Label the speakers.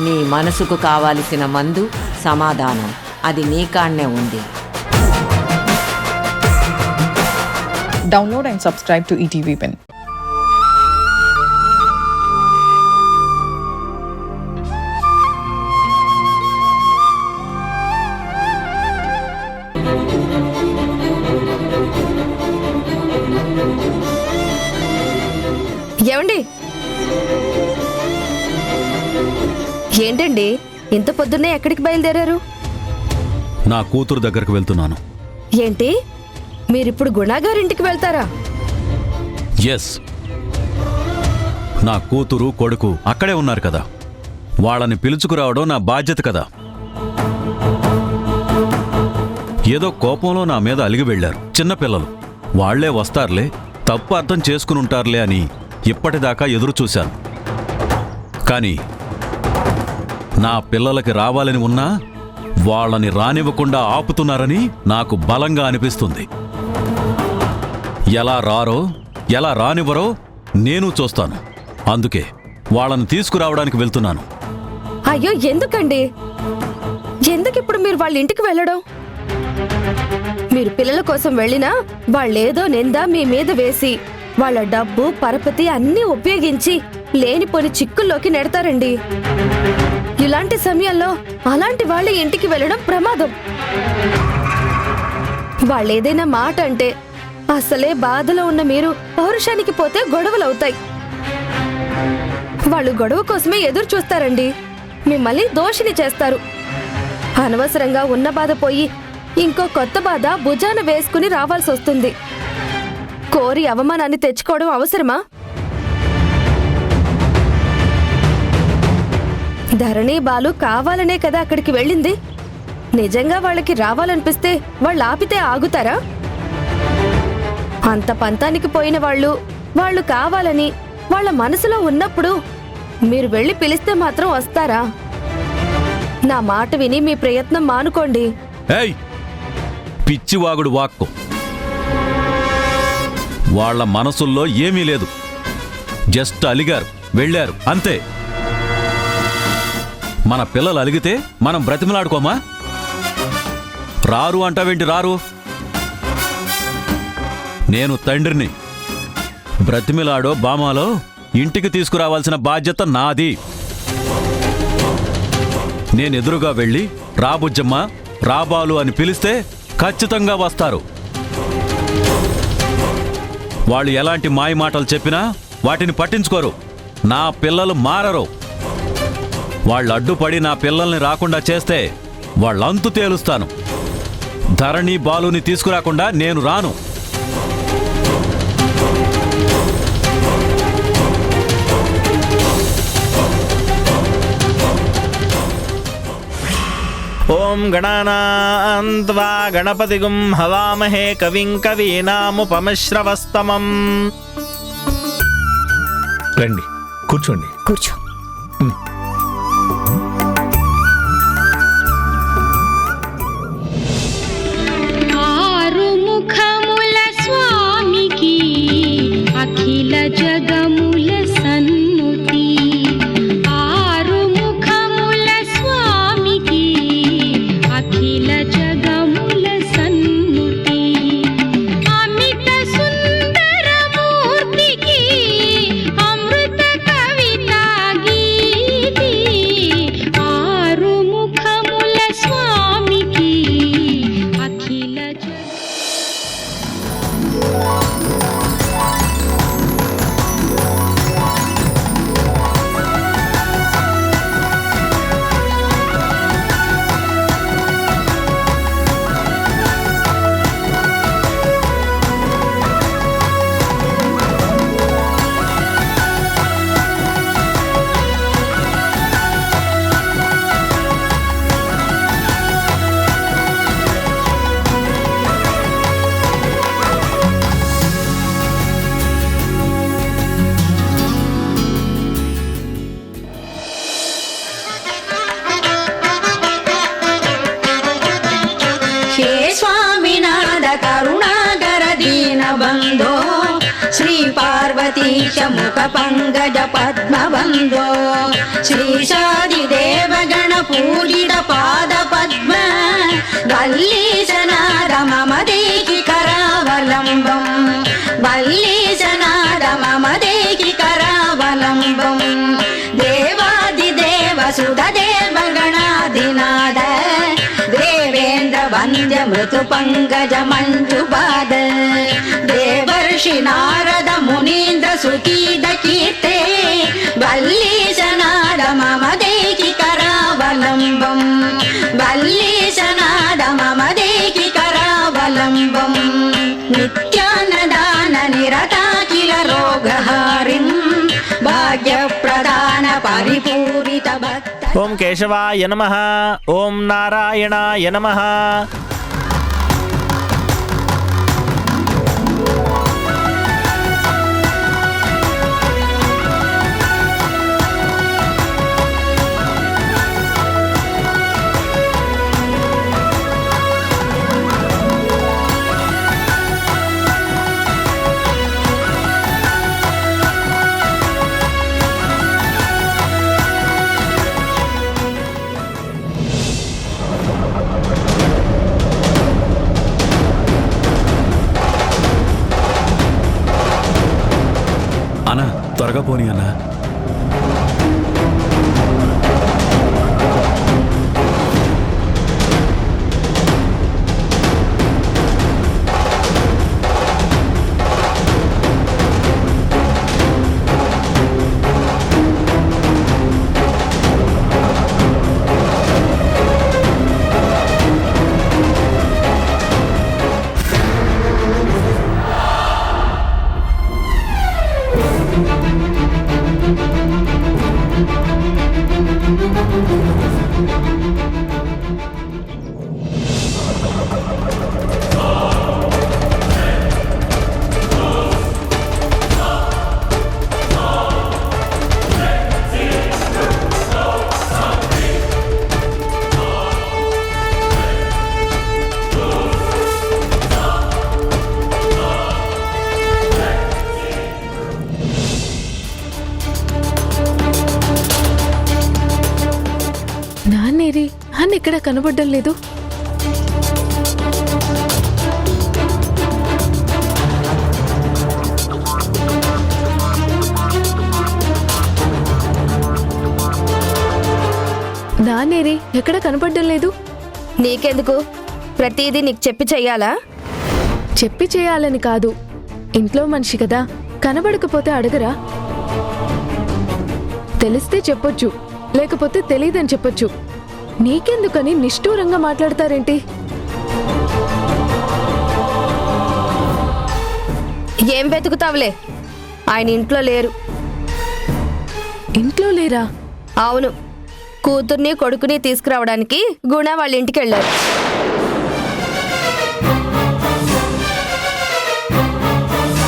Speaker 1: నీ మనసుకు కావాల్సిన మందు సమాధానం అది నీ కాడనే ఉంది.
Speaker 2: Download and subscribe to ETV Win.
Speaker 3: ఏమండి, ఏంటండి ఇంత పొద్దున్నే ఎక్కడికి బయలుదేరారు?
Speaker 4: నా కూతురు దగ్గరకు వెళ్తున్నాను.
Speaker 3: ఏంటి, మీరిప్పుడు గుణాగారింటికి వెళ్తారా?
Speaker 4: ఎస్, నా కూతురు కొడుకు అక్కడే ఉన్నారు కదా, వాళ్ళని పిలుచుకురావడం నా బాధ్యత కదా. ఏదో కోపంలో నా మీద అలిగి వెళ్లారు. చిన్నపిల్లలు, వాళ్లే వస్తారులే, తప్పు అర్థం చేసుకుని ఉంటారులే అని ఇప్పటిదాకా ఎదురు చూశాను. కానీ నా పిల్లలకి రావాలని ఉన్నా వాళ్ళని రానివ్వకుండా ఆపుతున్నారని నాకు బలంగా అనిపిస్తుంది. ఎలా రారో ఎలా రానివ్వరో నేను చూస్తాను. అందుకే వాళ్ళని తీసుకురావడానికి వెళ్తున్నాను.
Speaker 3: అయ్యో, ఎందుకండి? ఎందుకిప్పుడు మీరు వాళ్ళ ఇంటికి వెళ్ళడం? మీరు పిల్లల కోసం వెళ్ళినా వాళ్ళేదో నింద మీ మీద వేసి వాళ్ళ డబ్బు పరపతి అన్నీ ఉపయోగించి లేనిపోని చిక్కుల్లోకి నెడతారండి. ఇలాంటి సమయంలో అలాంటి వాళ్ళ ఇంటికి వెళ్ళడం ప్రమాదం. వాళ్ళేదైనా మాట అంటే అసలే బాధలో ఉన్న మీరు పౌరుషానికి పోతే గొడవలవుతాయి. వాళ్ళు గొడవ కోసమే ఎదురు చూస్తారండి. మిమ్మల్ని దోషిని చేస్తారు. అనవసరంగా ఉన్న బాధ పోయి ఇంకో కొత్త బాధ భుజాన వేసుకుని రావాల్సి వస్తుంది. కోరి అవమానాన్ని తెచ్చుకోవడం అవసరమా? ధరణి బాలు కావాలనే కదా అక్కడికి వెళ్ళింది. నిజంగా వాళ్ళకి రావాలనిపిస్తే వాళ్ళు ఆపితే ఆగుతారా? అంత పంతానికి పోయిన వాళ్ళు కావాలని వాళ్ళ మనసులో ఉన్నప్పుడు మీరు వెళ్ళి పిలిస్తే మాత్రం వస్తారా? నా మాట విని మీ ప్రయత్నం మానుకోండి.
Speaker 4: ఏయ్, పిచ్చివాగుడు వాక్కు. వాళ్ళ మనసుల్లో ఏమీ లేదు. జస్ట్ అలిగారు, వెళ్ళారు, అంతే. మన పిల్లలు అలిగితే మనం బ్రతిమలాడుకోమా? రారు అంటావేంటి? రారు. నేను తండ్రిని. బ్రతిమిలాడో బామాలో ఇంటికి తీసుకురావాల్సిన బాధ్యత నాది. నేనెదురుగా వెళ్ళి రాబుజ్జమ్మ, రాబాలు అని పిలిస్తే ఖచ్చితంగా వస్తారు. వాళ్ళు ఎలాంటి మాయ మాటలు చెప్పినా వాటిని పట్టించుకోరు. నా పిల్లలు మారరు. వాళ్ళు అడ్డుపడి నా పిల్లల్ని రాకుండా చేస్తే వాళ్ళంతు తేలుస్తాను. ధరణి బాలుని తీసుకురాకుండా నేను రాను.
Speaker 5: ఓం గణానాం త్వా గణపతిగుం హవామహే కవిం కవీనాముపమశ్రవస్తమం. రండి, కూర్చోండి.
Speaker 3: కూర్చో.
Speaker 6: ఆరుముఖముల స్వామికి అఖిల జగముల సన్నుతి. ఆరుముఖముల స్వామికి అఖిల జగముల సన్నుతి. అమిత సుందర మూర్తికి అమృత కవిత గీతి. ఆరుముఖముల స్వామికి అఖిల
Speaker 7: శ్రీ పార్వతీశ ముఖ పంగజ పద్మబంధో శ్రీశాదిదే పూజిత పాద పద్మ వల్లీశనాద మమ దేహి కరావలంబం వల్లీశనాద మమ దేహి కరావలంబం దేవాదిదేవ సుధదేవ గణాధినాద దేవేంద్ర వంద్య మృతు పంకజ మంజుపాద దేవర్షి నారద మునీంద్ర సుకీద కీర్తే వల్లీశనాద మమ దేహి కరావలంబం వల్లీశనాద మమ దేహి కరావలంబం నిత్యాన్నదాన నిరతాఖిల రోగహారిం భాగ్యప్రదాన పరిపూరిత భక్త
Speaker 5: ఓం కేశవాయ నమః. ఓం నారాయణాయ నమః.
Speaker 4: అన్న త్వరగా పోనీ అన్న.
Speaker 8: నాన్నేరి అన్న ఇక్కడ కనబడ్డం లేదు. నాన్నేరి ఎక్కడ కనపడ్డం లేదు.
Speaker 3: నీకెందుకు? ప్రతిదీ నీకు చెప్పి చెయ్యాలా?
Speaker 8: చెప్పి చేయాలని కాదు, ఇంట్లో మనిషి కదా, కనబడకపోతే అడగరా? తెలిస్తే చెప్పొచ్చు, లేకపోతే తెలీదని చెప్పొచ్చు. నీకెందుకని నిష్ఠూరంగా మాట్లాడతారేంటి?
Speaker 3: ఏం వెతుకుతావులే, ఆయన ఇంట్లో లేరు.
Speaker 8: ఇంట్లో లేరా?
Speaker 3: అవును, కూతుర్ని కొడుకుని తీసుకురావడానికి గుణ వాళ్ళ ఇంటికి వెళ్ళారు.